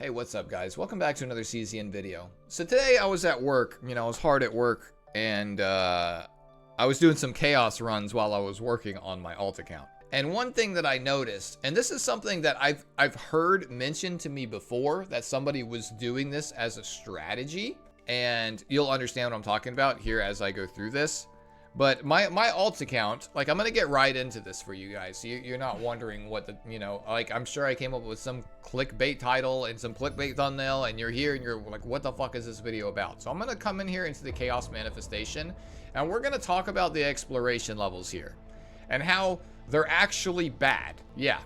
Hey, what's up guys? Welcome back to another CZN video. So today I was at work, I was hard at work, and I was doing some chaos runs while I was working on my alt account. And one thing that I noticed, and this is something that I've heard mentioned to me before, that somebody was doing this as a strategy, and you'll understand what I'm talking about here as I go through this. But my alt account, like, I'm gonna get right into this for you guys, so you're not wondering what the, like, I'm sure I came up with some clickbait title and some clickbait thumbnail, and you're here and you're like, what the fuck is this video about? So I'm gonna come in here into the chaos manifestation, and we're gonna talk about the exploration levels here and how they're actually bad. Yeah,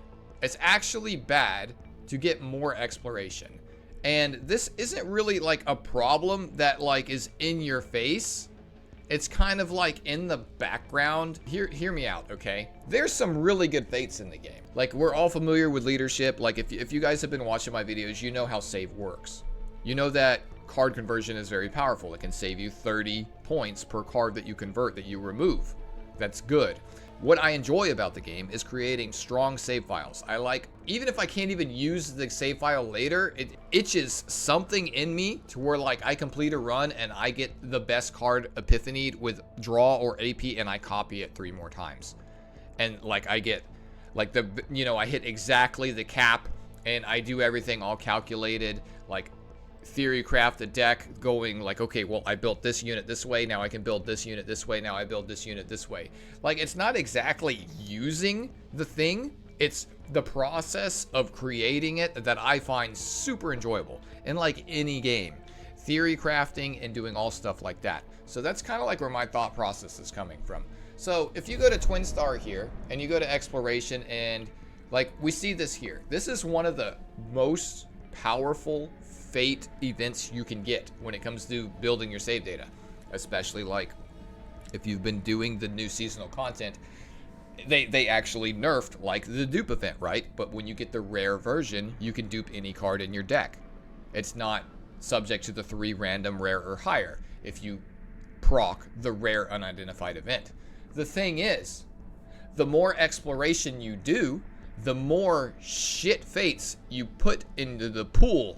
it's actually bad to get more exploration. And this isn't really like a problem that like is in your face. It's kind of like in the background. Hear me out, okay? There's some really good fates in the game. Like, we're all familiar with leadership. Like, if you guys have been watching my videos, you know how save works. You know that card conversion is very powerful. It can save you 30 points per card that you convert, that you remove. That's good. What I enjoy about the game is creating strong save files. I like, even if I can't even use the save file later, it itches something in me to where like I complete a run and I get the best card epiphanied with draw or AP and I copy it 3 more times. And like I get like the, I hit exactly the cap and I do everything all calculated, like theory craft the deck going like, okay, well, I built this unit this way, now I can build this unit this way, now I build this unit this way. Like, it's not exactly using the thing, it's the process of creating it that I find super enjoyable in like any game. Theory crafting and doing all stuff like that. So that's kind of like where my thought process is coming from. So if you go to Twin Star here and you go to exploration, and like we see this here, this is one of the most powerful fate events you can get when it comes to building your save data, especially like if you've been doing the new seasonal content. They actually nerfed like the dupe event, right? But when you get the rare version, you can dupe any card in your deck. It's not subject to the 3 random rare or higher if you proc the rare unidentified event. The thing is, the more exploration you do, the more shit fates you put into the pool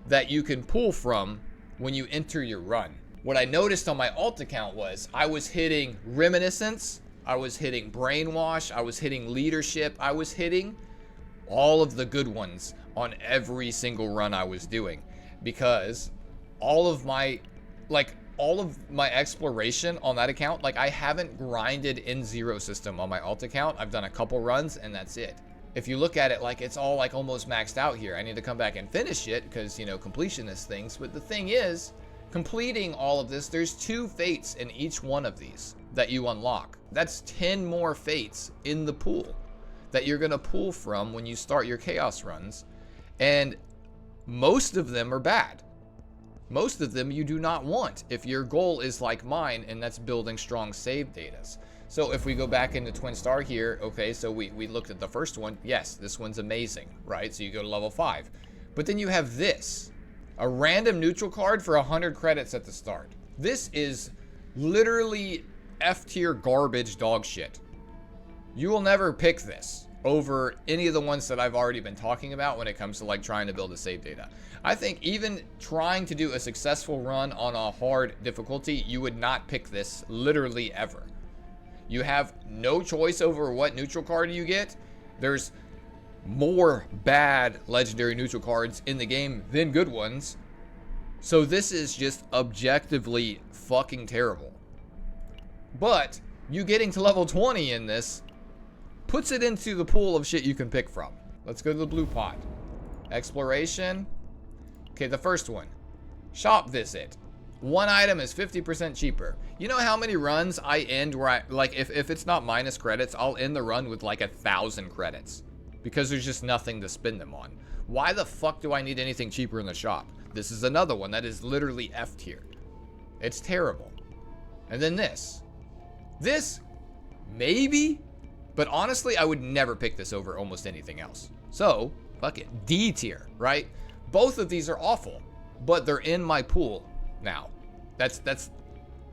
that you can pull from when you enter your run. What I noticed on my alt account was I was hitting Reminiscence, I was hitting Brainwash, I was hitting Leadership, I was hitting all of the good ones on every single run I was doing, because all of my exploration on that account, like I haven't grinded in zero system on my alt account. I've done a couple runs and that's it. If you look at it, like, it's all like almost maxed out here. I need to come back and finish it because, completionist things. But the thing is, completing all of this, there's 2 fates in each one of these that you unlock. That's 10 more fates in the pool that you're going to pull from when you start your chaos runs. And most of them are bad. Most of them you do not want if your goal is like mine, and that's building strong save datas. So if we go back into Twin Star here, okay, so we looked at the first one. Yes, this one's amazing, right? So you go to level 5. But then you have this, a random neutral card for 100 credits at the start. This is literally F tier garbage dog shit. You will never pick this over any of the ones that I've already been talking about when it comes to like trying to build a save data. I think even trying to do a successful run on a hard difficulty, you would not pick this literally ever. You have no choice over what neutral card you get. There's more bad legendary neutral cards in the game than good ones. So this is just objectively fucking terrible. But you getting to level 20 in this puts it into the pool of shit you can pick from. Let's go to the blue pot. Exploration. Okay, the first one. Shop visit. 1 item is 50% cheaper. You know how many runs I end where I, like, if it's not minus credits, I'll end the run with like 1,000 credits because there's just nothing to spend them on. Why the fuck do I need anything cheaper in the shop? This is another one that is literally F tier. It's terrible. And then this. This, maybe, but honestly, I would never pick this over almost anything else. So, fuck it, D tier, right? Both of these are awful, but they're in my pool now. That's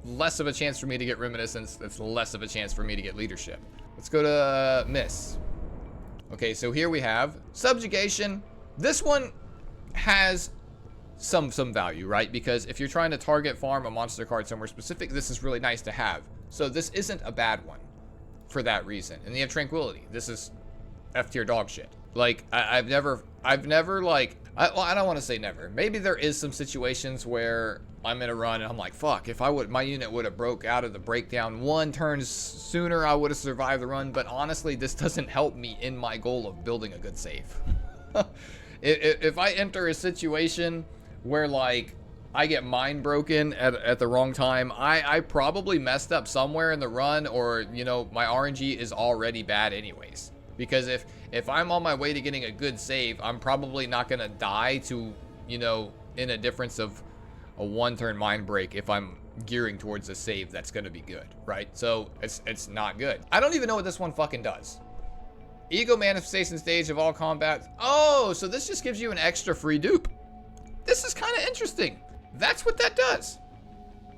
less of a chance for me to get Reminiscence. That's less of a chance for me to get Leadership. Let's go to Miss. Okay, so here we have Subjugation. This one has some value, right? Because if you're trying to target farm a monster card somewhere specific, this is really nice to have. So this isn't a bad one for that reason. And you have Tranquility. This is F tier dog shit. Like, I've never like, well, I don't want to say never. Maybe there is some situations where I'm in a run and I'm like, fuck, if my unit would have broke out of the breakdown 1 turn sooner, I would have survived the run. But honestly, this doesn't help me in my goal of building a good save. If I enter a situation where, like, I get mind broken at the wrong time, I probably messed up somewhere in the run, or, you know, my RNG is already bad anyways. Because if I'm on my way to getting a good save, I'm probably not going to die to, you know, in a difference of a 1 turn mind break if I'm gearing towards a save that's going to be good, right? So it's not good. I don't even know what this one fucking does. Ego manifestation stage of all combats. Oh, so this just gives you an extra free dupe. This is kind of interesting. That's what that does.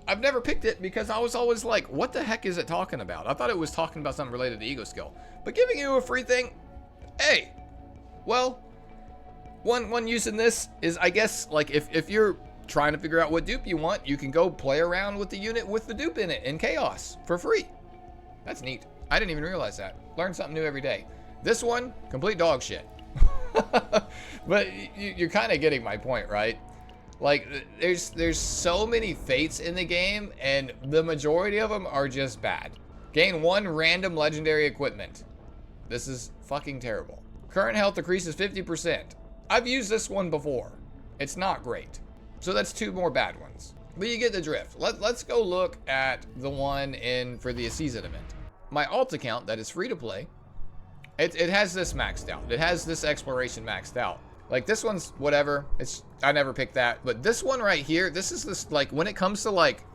I've never picked it because I was always like, what the heck is it talking about? I thought it was talking about something related to ego skill. But giving you a free thing, hey, well, one use in this is, I guess, like, if you're trying to figure out what dupe you want, you can go play around with the unit with the dupe in it in Chaos for free. That's neat. I didn't even realize that. Learn something new every day. This one, complete dog shit. But you're kind of getting my point, right? Like, there's so many fates in the game, and the majority of them are just bad. Gain 1 random legendary equipment. This is fucking terrible. Current health decreases 50%. I've used this one before. It's not great. So that's 2 more bad ones. But you get the drift. Let's go look at the one for the CZN event. My alt account that is free to play, it has this maxed out. It has this exploration maxed out. Like, this one's whatever. I never picked that. But this one right here, this is this, like, when it comes to, like,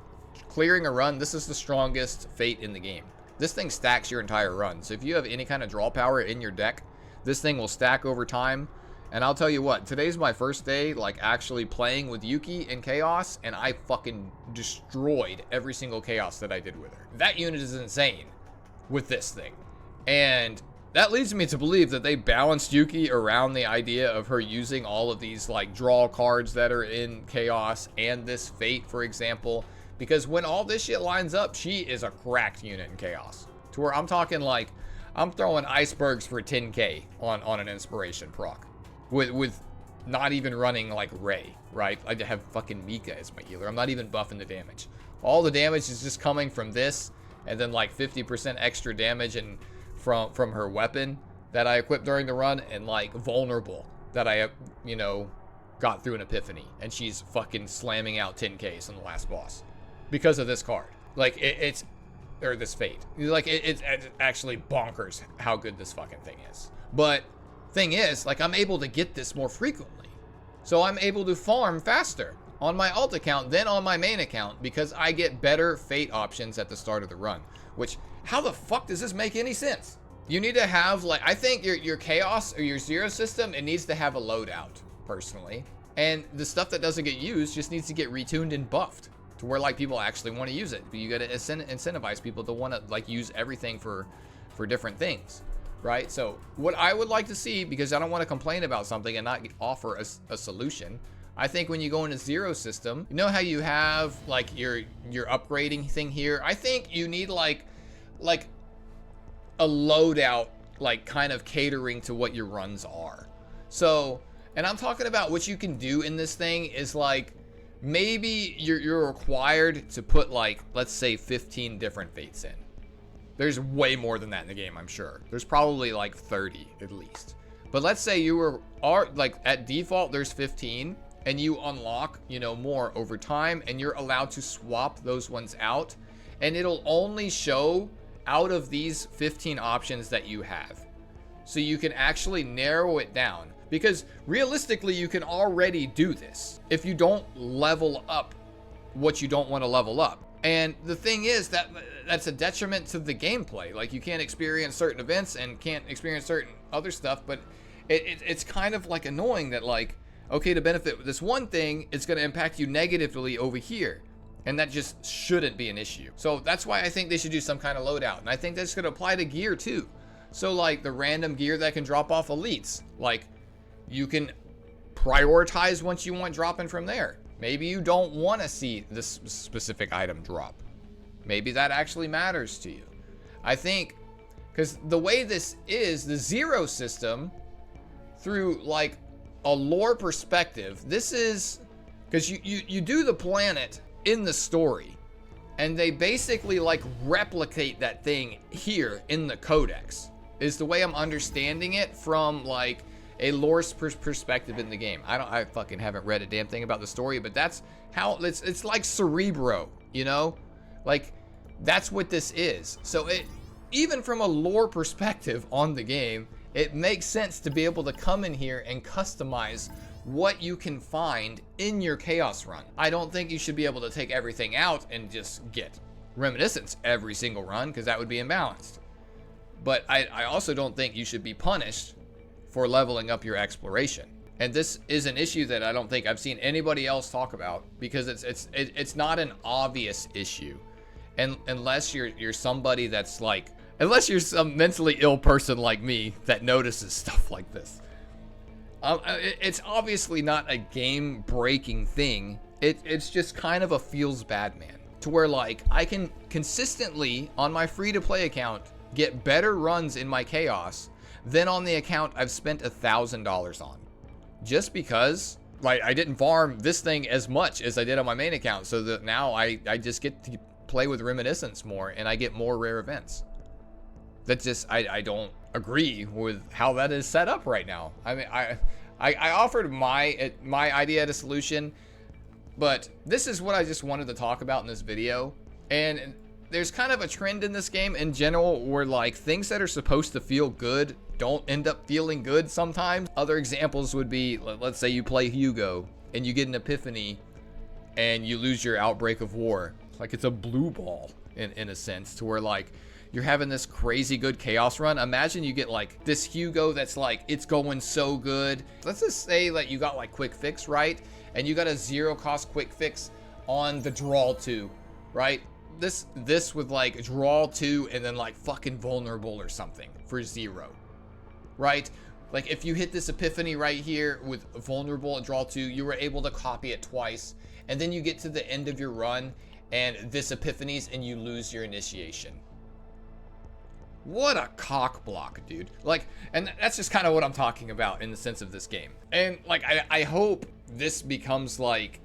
clearing a run, this is the strongest fate in the game. This thing stacks your entire run. So if you have any kind of draw power in your deck, this thing will stack over time. And I'll tell you what, today's my first day, like, actually playing with Yuki in Chaos, and I fucking destroyed every single Chaos that I did with her. That unit is insane with this thing. And that leads me to believe that they balanced Yuki around the idea of her using all of these, like, draw cards that are in Chaos and this Fate, for example. Because when all this shit lines up, she is a cracked unit in Chaos. To where I'm talking, like, I'm throwing icebergs for 10k on an Inspiration proc. With not even running, like, Ray, right? I have fucking Mika as my healer. I'm not even buffing the damage. All the damage is just coming from this, and then, like, 50% extra damage and from her weapon that I equipped during the run, and, like, vulnerable that I, you know, got through an epiphany, and she's fucking slamming out 10Ks on the last boss because of this card. Like, or this Fate. Like, it's actually bonkers how good this fucking thing is. But thing is, like, I'm able to get this more frequently, so I'm able to farm faster on my alt account than on my main account because I get better Fate options at the start of the run. Which, how the fuck does this make any sense? You need to have, like, I think your Chaos or your Zero system, it needs to have a loadout, personally. And the stuff that doesn't get used just needs to get retuned and buffed to where, like, people actually want to use it. But you got to incentivize people to want to, like, use everything for different things, right? So what I would like to see, because I don't want to complain about something and not offer a solution, I think when you go into Zero system, you know how you have, like, your upgrading thing here? I think you need, like a loadout, like, kind of catering to what your runs are. So, and I'm talking about what you can do in this thing is, like, maybe you're required to put, like, let's say 15 different Fates in. There's way more than that in the game, I'm sure. There's probably, like, 30 at least. But let's say you are, like, at default, there's 15. And you unlock, you know, more over time, and you're allowed to swap those ones out, and it'll only show out of these 15 options that you have. So you can actually narrow it down, because realistically you can already do this if you don't level up what you don't want to level up. And the thing is that that's a detriment to the gameplay. Like, you can't experience certain events and can't experience certain other stuff, but it's kind of, like, annoying that, like, okay, to benefit this one thing, it's going to impact you negatively over here. And that just shouldn't be an issue. So that's why I think they should do some kind of loadout. And I think that's going to apply to gear too. So, like, the random gear that can drop off elites. Like, you can prioritize once you want dropping from there. Maybe you don't want to see this specific item drop. Maybe that actually matters to you. I think, because the way this is, the zero system, through like a lore perspective, this is, because you do the planet in the story, and they basically like replicate that thing here in the codex, is the way I'm understanding it from like a lore perspective in the game. I fucking haven't read a damn thing about the story, but that's how it's like Cerebro, you know? Like, that's what this is. So it, even from a lore perspective on the game, it makes sense to be able to come in here and customize what you can find in your Chaos run. I don't think you should be able to take everything out and just get Reminiscence every single run, because that would be imbalanced. But I also don't think you should be punished for leveling up your exploration. And this is an issue that I don't think I've seen anybody else talk about, because it's not an obvious issue. And unless you're somebody that's like, unless you're some mentally ill person like me that notices stuff like this. It's obviously not a game-breaking thing. It's just kind of a feels bad, man. To where like I can consistently on my free-to-play account get better runs in my Chaos than on the account I've spent $1,000 on. Just because like I didn't farm this thing as much as I did on my main account, so that now I just get to play with Reminiscence more and I get more rare events. That's just, I don't agree with how that is set up right now. I mean, I offered my idea to solution, but this is what I just wanted to talk about in this video. And there's kind of a trend in this game in general where like things that are supposed to feel good don't end up feeling good sometimes. Other examples would be, let's say you play Hugo and you get an epiphany and you lose your Outbreak of War. Like it's a blue ball in a sense, to where like you're having this crazy good Chaos run. Imagine you get like this Hugo that's like, it's going so good. Let's just say that you got like quick fix, right? And you got a 0 cost quick fix on the draw 2, right? This with like draw 2 and then like fucking vulnerable or something for 0, right? Like if you hit this epiphany right here with vulnerable and draw 2, you were able to copy it twice, and then you get to the end of your run and this epiphanies and you lose your initiation. What a cock block, dude. Like, and that's just kind of what I'm talking about in the sense of this game. And like, I hope this becomes like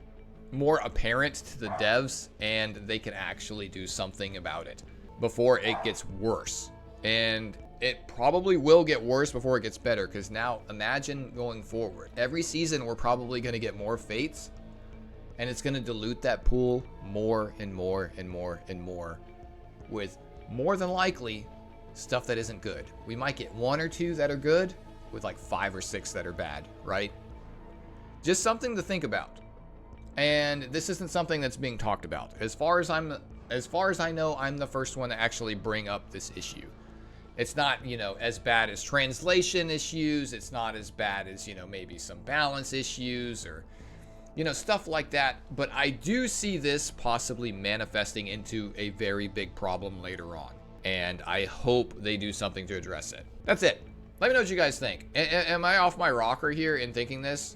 more apparent to the devs and they can actually do something about it before it gets worse. And it probably will get worse before it gets better, because now imagine going forward. Every season we're probably going to get more fates, and it's going to dilute that pool more and more and more and more, with more than likely stuff that isn't good. We might get 1 or 2 that are good with like 5 or 6 that are bad, right? Just something to think about. And this isn't something that's being talked about. As far as I know, I'm the first one to actually bring up this issue. It's not, you know, as bad as translation issues. It's not as bad as, you know, maybe some balance issues or, you know, stuff like that. But I do see this possibly manifesting into a very big problem later on. And I hope they do something to address it. That's it. Let me know what you guys think. Am I off my rocker here in thinking this?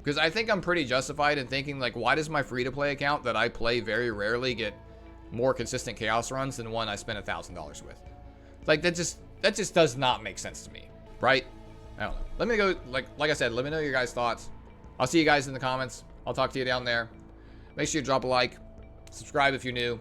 Because I think I'm pretty justified in thinking, like, why does my free-to-play account that I play very rarely get more consistent Chaos runs than one I spent $1,000 with? Like, that just does not make sense to me, right? I don't know. Let me go, like I said, let me know your guys' thoughts. I'll see you guys in the comments. I'll talk to you down there. Make sure you drop a like, subscribe if you're new.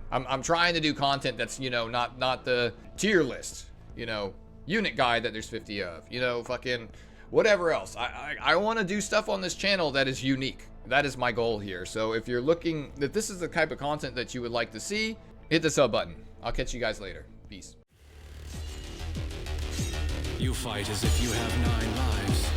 I'm trying to do content that's, you know, not the tier list, you know, unit guide that there's 50 of, you know, fucking whatever else. I want to do stuff on this channel that is unique. That is my goal here. So if you're looking, if this is the type of content that you would like to see, hit the sub button. I'll catch you guys later. Peace. You fight as if you have 9 lives.